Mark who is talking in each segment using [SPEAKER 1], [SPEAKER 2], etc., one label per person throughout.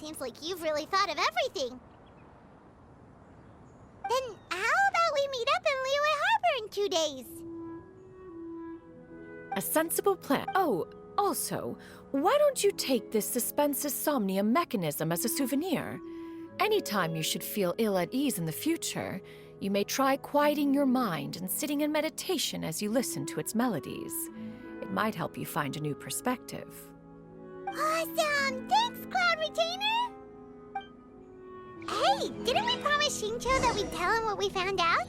[SPEAKER 1] Seems like you've really thought of everything. Then how about we meet up in Liyue Harbor in 2 days?
[SPEAKER 2] A sensible plan. Oh, also, why don't you take this suspense insomnia mechanism as a souvenir? Anytime you should feel ill at ease in the future, you may try quieting your mind and sitting in meditation as you listen to its melodies. It might help you find a new perspective.
[SPEAKER 1] Awesome! Thanks, Cloud Retainer! Hey, didn't we promise Xingqiu that we'd tell him what we found out?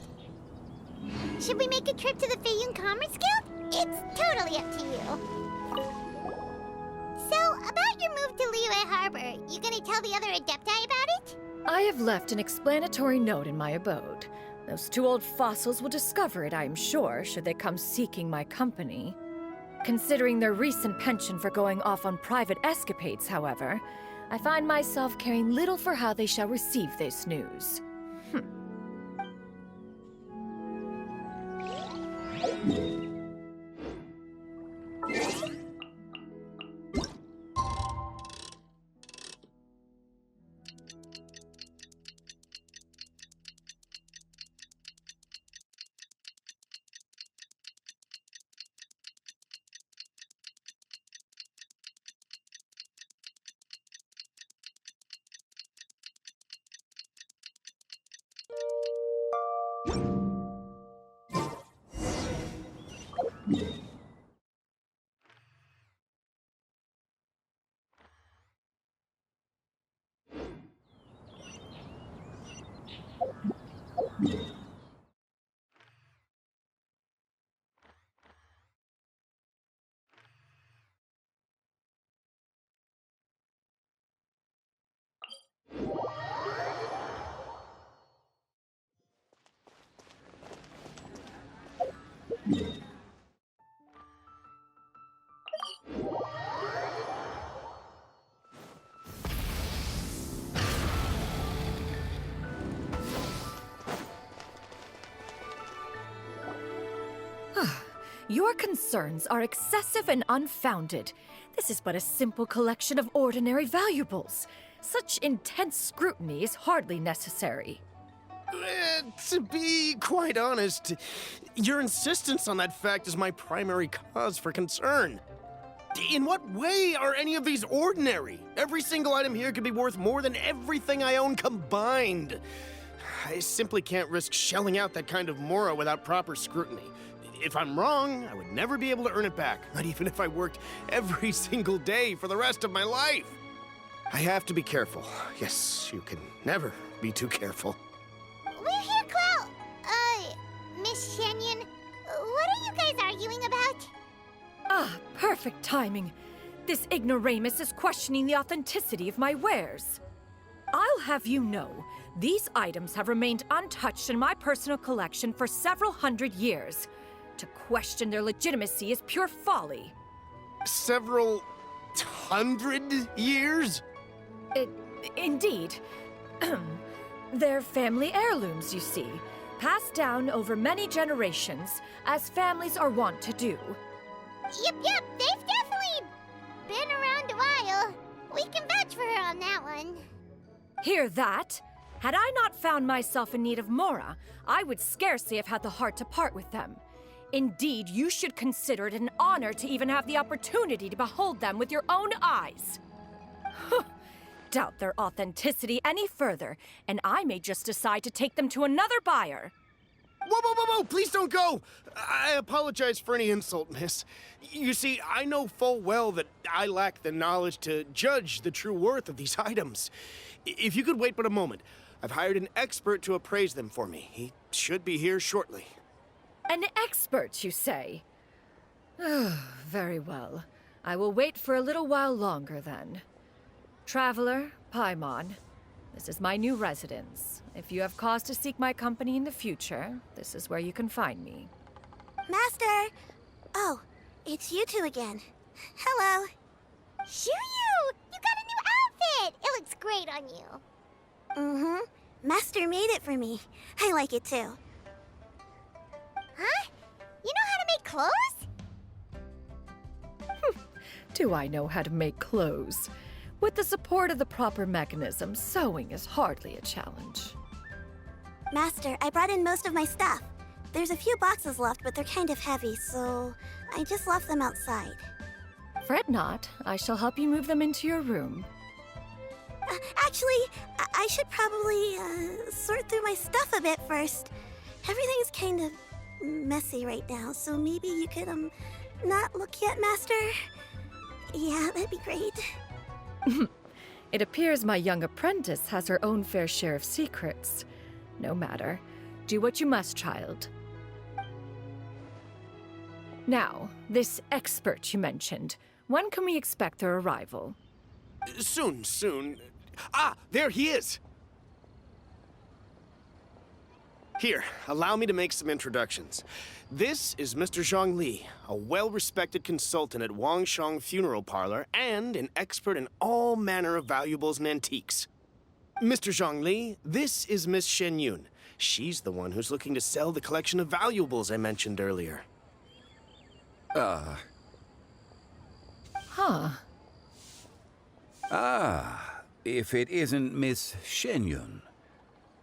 [SPEAKER 1] Should we make a trip to the Feiyun Commerce Guild? It's totally up to you. So, about your move to Liyue Harbor, you gonna tell the other Adepti about it?
[SPEAKER 2] I have left an explanatory note in my abode. Those two old fossils will discover it, I am sure, should they come seeking my company. Considering their recent penchant for going off on private escapades, however, I find myself caring little for how they shall receive this news. Your concerns are excessive and unfounded. This is but a simple collection of ordinary valuables. Such intense scrutiny is hardly necessary.
[SPEAKER 3] To be quite honest, your insistence on that fact is my primary cause for concern. In what way are any of these ordinary? Every single item here could be worth more than everything I own combined. I simply can't risk shelling out that kind of mora without proper scrutiny. If I'm wrong, I would never be able to earn it back, not even if I worked every single day for the rest of my life. I have to be careful. Yes, you can never be too careful.
[SPEAKER 1] We're here, Cloud. Miss XIANYUN, what are you guys arguing about?
[SPEAKER 2] Ah, perfect timing. This ignoramus is questioning the authenticity of my wares. I'll have you know, these items have remained untouched in my personal collection for several hundred years. To question their legitimacy is pure folly.
[SPEAKER 3] Several hundred years?
[SPEAKER 2] Indeed. They're family heirlooms, you see, passed down over many generations, as families are wont to do.
[SPEAKER 1] Yep, they've definitely been around a while. We can vouch for her on that one.
[SPEAKER 2] Hear that? Had I not found myself in need of mora, I would scarcely have had the heart to part with them. Indeed, you should consider it an honor to even have the opportunity to behold them with your own eyes. Doubt their authenticity any further, and I may just decide to take them to another buyer.
[SPEAKER 3] Whoa! Please don't go! I apologize for any insult, miss. You see, I know full well that I lack the knowledge to judge the true worth of these items. If you could wait but a moment, I've hired an expert to appraise them for me. He should be here shortly.
[SPEAKER 2] An expert, you say? Very well. I will wait for a little while longer, then. Traveler, Paimon, this is my new residence. If you have cause to seek my company in the future, this is where you can find me.
[SPEAKER 1] Master! Oh, it's you two again. Hello. Xiuyu! You got a new outfit! It looks great on you. Mm-hmm. Master made it for me. I like it too. Huh? You know how to make clothes?
[SPEAKER 2] Do I know how to make clothes? With the support of the proper mechanism, sewing is hardly a challenge.
[SPEAKER 4] Master, I brought in most of my stuff. There's a few boxes left, but they're kind of heavy, so I just left them outside.
[SPEAKER 2] Fret not. I shall help you move them into your room.
[SPEAKER 4] Actually, I should probably sort through my stuff a bit first. Everything's kind of messy right now, so maybe you could, not look yet, Master? Yeah, that'd be great.
[SPEAKER 2] It appears my young apprentice has her own fair share of secrets. No matter. Do what you must, child. Now, this expert you mentioned. When can we expect their arrival?
[SPEAKER 3] Soon. Ah, there he is! Here, allow me to make some introductions. This is Mr. ZHONGLI, a well-respected consultant at Wangshang Funeral Parlor and an expert in all manner of valuables and antiques. Mr. ZHONGLI, this is Miss XIANYUN. She's the one who's looking to sell the collection of valuables I mentioned earlier.
[SPEAKER 2] Huh.
[SPEAKER 5] If it isn't Miss XIANYUN.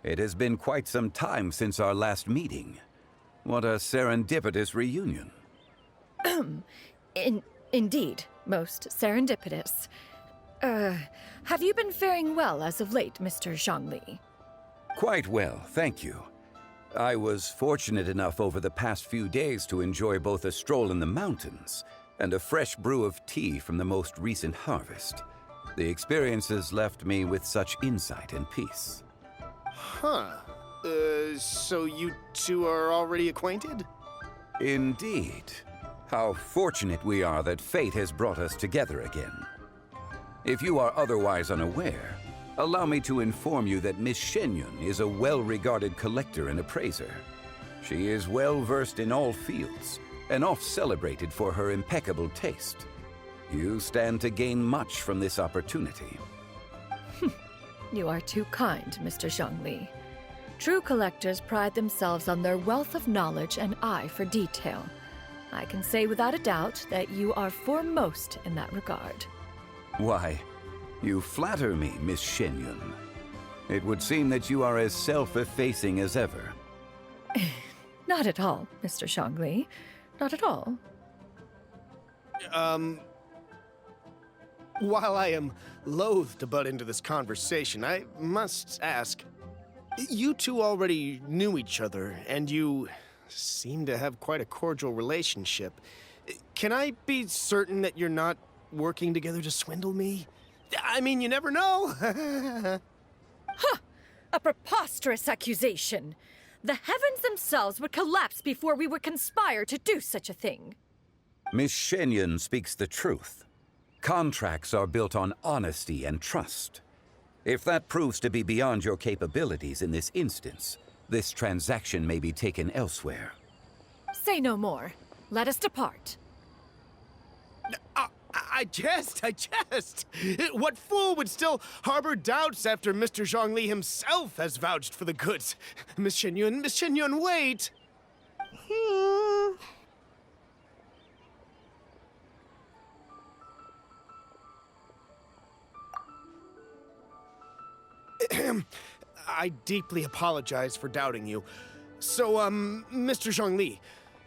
[SPEAKER 5] It has been quite some time since our last meeting. What a serendipitous reunion.
[SPEAKER 2] Indeed, most serendipitous. Have you been faring well as of late, Mr. ZHONGLI?
[SPEAKER 5] Quite well, thank you. I was fortunate enough over the past few days to enjoy both a stroll in the mountains and a fresh brew of tea from the most recent harvest. The experiences left me with such insight and peace.
[SPEAKER 3] Huh. So you two are already acquainted?
[SPEAKER 5] Indeed. How fortunate we are that fate has brought us together again. If you are otherwise unaware, allow me to inform you that Miss XIANYUN is a well-regarded collector and appraiser. She is well-versed in all fields, and oft-celebrated for her impeccable taste. You stand to gain much from this opportunity.
[SPEAKER 2] You are too kind, Mr. ZHONGLI. True collectors pride themselves on their wealth of knowledge and eye for detail. I can say without a doubt that you are foremost in that regard.
[SPEAKER 5] Why, you flatter me, Miss XIANYUN. It would seem that you are as self-effacing as ever.
[SPEAKER 2] Not at all, Mr. ZHONGLI. Not at all.
[SPEAKER 3] While I am loath to butt into this conversation, I must ask, you two already knew each other, and you seem to have quite a cordial relationship. Can I be certain that you're not working together to swindle me? I mean, you never know.
[SPEAKER 2] A preposterous accusation. The heavens themselves would collapse before we would conspire to do such a thing.
[SPEAKER 5] Miss XIANYUN speaks the truth. Contracts are built on honesty and trust. If that proves to be beyond your capabilities in this instance, this transaction may be taken elsewhere.
[SPEAKER 2] Say no more. Let us depart.
[SPEAKER 3] I jest. What fool would still harbor doubts after Mr. ZHONGLI himself has vouched for the goods? Miss XIANYUN, wait! I deeply apologize for doubting you. So, Mr. ZHONGLI,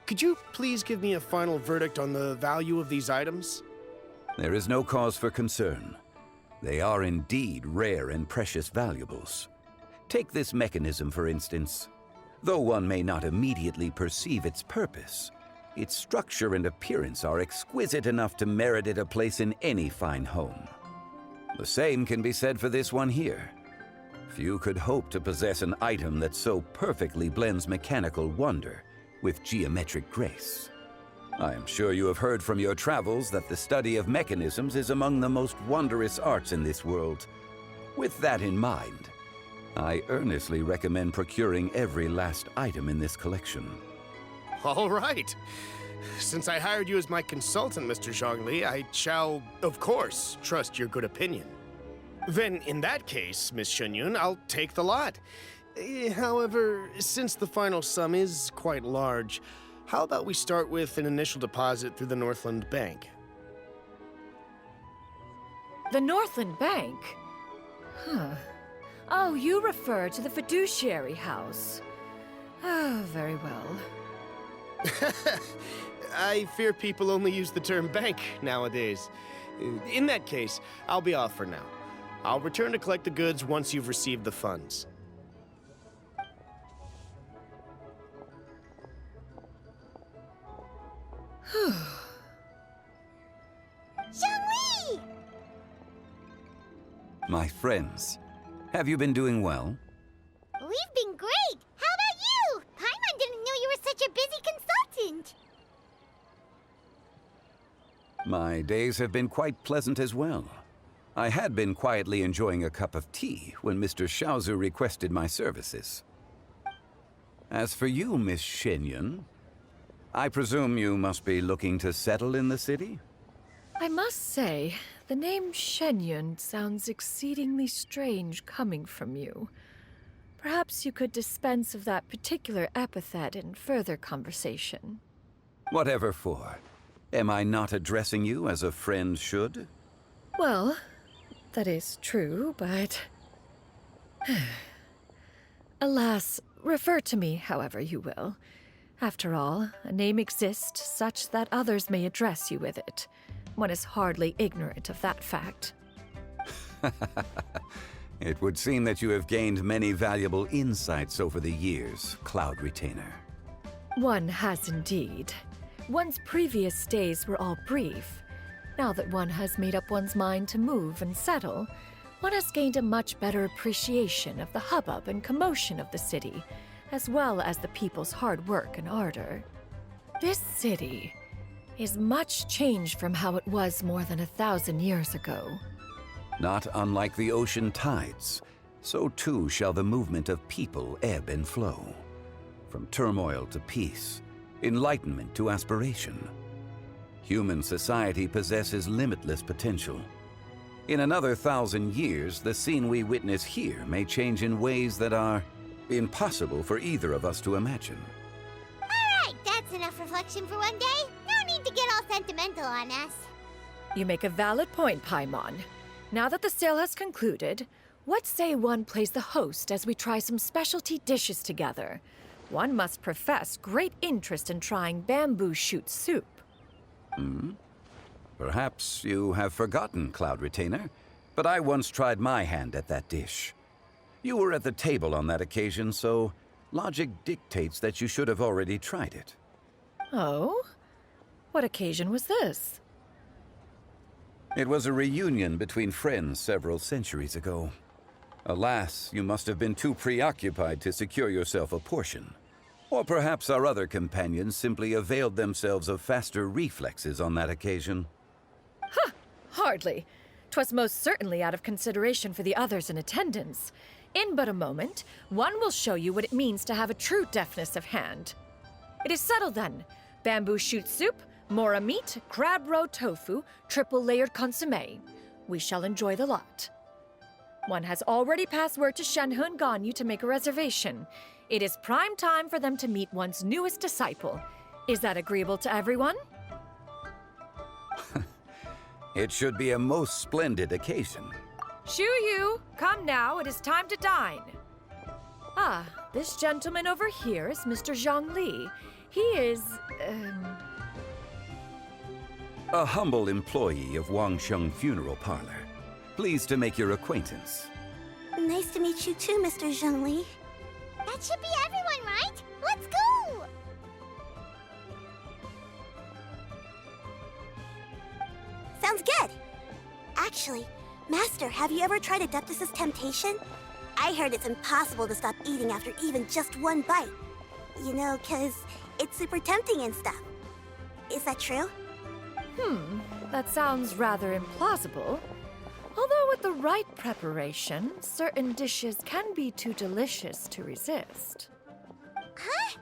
[SPEAKER 3] could you please give me a final verdict on the value of these items?
[SPEAKER 5] There is no cause for concern. They are indeed rare and precious valuables. Take this mechanism, for instance. Though one may not immediately perceive its purpose, its structure and appearance are exquisite enough to merit it a place in any fine home. The same can be said for this one here. Few could hope to possess an item that so perfectly blends mechanical wonder with geometric grace. I am sure you have heard from your travels that the study of mechanisms is among the most wondrous arts in this world. With that in mind, I earnestly recommend procuring every last item in this collection.
[SPEAKER 3] All right. Since I hired you as my consultant, Mr. ZHONGLI, I shall, of course, trust your good opinion. Then, in that case, Miss XIANYUN, I'll take the lot. However, since the final sum is quite large, how about we start with an initial deposit through the Northland Bank?
[SPEAKER 2] The Northland Bank? Huh. Oh, you refer to the fiduciary house. Oh, very well.
[SPEAKER 3] I fear people only use the term bank nowadays. In that case, I'll be off for now. I'll return to collect the goods once you've received the funds.
[SPEAKER 1] ZHONGLI!
[SPEAKER 5] My friends, have you been doing well?
[SPEAKER 1] We've been great! How about you? Paimon didn't know you were such a busy consultant!
[SPEAKER 5] My days have been quite pleasant as well. I had been quietly enjoying a cup of tea when Mr. Xiaozu requested my services. As for you, Miss XIANYUN, I presume you must be looking to settle in the city?
[SPEAKER 2] I must say, the name XIANYUN sounds exceedingly strange coming from you. Perhaps you could dispense of that particular epithet in further conversation.
[SPEAKER 5] Whatever for. Am I not addressing you as a friend should?
[SPEAKER 2] Well, that is true, but... Alas, refer to me however you will. After all, a name exists such that others may address you with it. One is hardly ignorant of that fact.
[SPEAKER 5] It would seem that you have gained many valuable insights over the years, Cloud Retainer.
[SPEAKER 2] One has indeed. One's previous days were all brief. Now that one has made up one's mind to move and settle, one has gained a much better appreciation of the hubbub and commotion of the city, as well as the people's hard work and ardor. This city is much changed from how it was more than 1,000 years ago.
[SPEAKER 5] Not unlike the ocean tides, so too shall the movement of people ebb and flow. From turmoil to peace, enlightenment to aspiration. Human society possesses limitless potential. In another 1,000 years, the scene we witness here may change in ways that are impossible for either of us to imagine.
[SPEAKER 1] Alright, that's enough reflection for one day. No need to get all sentimental on us.
[SPEAKER 2] You make a valid point, Paimon. Now that the sale has concluded, what say one plays the host as we try some specialty dishes together? One must profess great interest in trying bamboo shoot soup.
[SPEAKER 5] Perhaps you have forgotten, Cloud Retainer, but I once tried my hand at that dish. You were at the table on that occasion, so logic dictates that you should have already tried it.
[SPEAKER 2] Oh? What occasion was this?
[SPEAKER 5] It was a reunion between friends several centuries ago. Alas, you must have been too preoccupied to secure yourself a portion. Or perhaps our other companions simply availed themselves of faster reflexes on that occasion.
[SPEAKER 2] Hardly. 'Twas most certainly out of consideration for the others in attendance. In but a moment, one will show you what it means to have a true deftness of hand. It is settled then. Bamboo shoot soup, mora meat, crab roe tofu, triple-layered consommé. We shall enjoy the lot. One has already passed word to Shenhe and Ganyu to make a reservation. It is prime time for them to meet one's newest disciple. Is that agreeable to everyone?
[SPEAKER 5] It should be a most splendid occasion.
[SPEAKER 2] Shu Yu, come now, it is time to dine. Ah, this gentleman over here is Mr. ZHONGLI. He is,
[SPEAKER 5] A humble employee of Wangsheng Funeral Parlor. Pleased to make your acquaintance.
[SPEAKER 4] Nice to meet you too, Mr. ZHONGLI.
[SPEAKER 1] That should be everyone, right? Let's go!
[SPEAKER 4] Sounds good. Actually, Master, have you ever tried Adeptus' temptation? I heard it's impossible to stop eating after even just one bite. You know, 'cause it's super tempting and stuff. Is that true?
[SPEAKER 2] That sounds rather implausible. Although with the right preparation, certain dishes can be too delicious to resist.
[SPEAKER 1] Huh?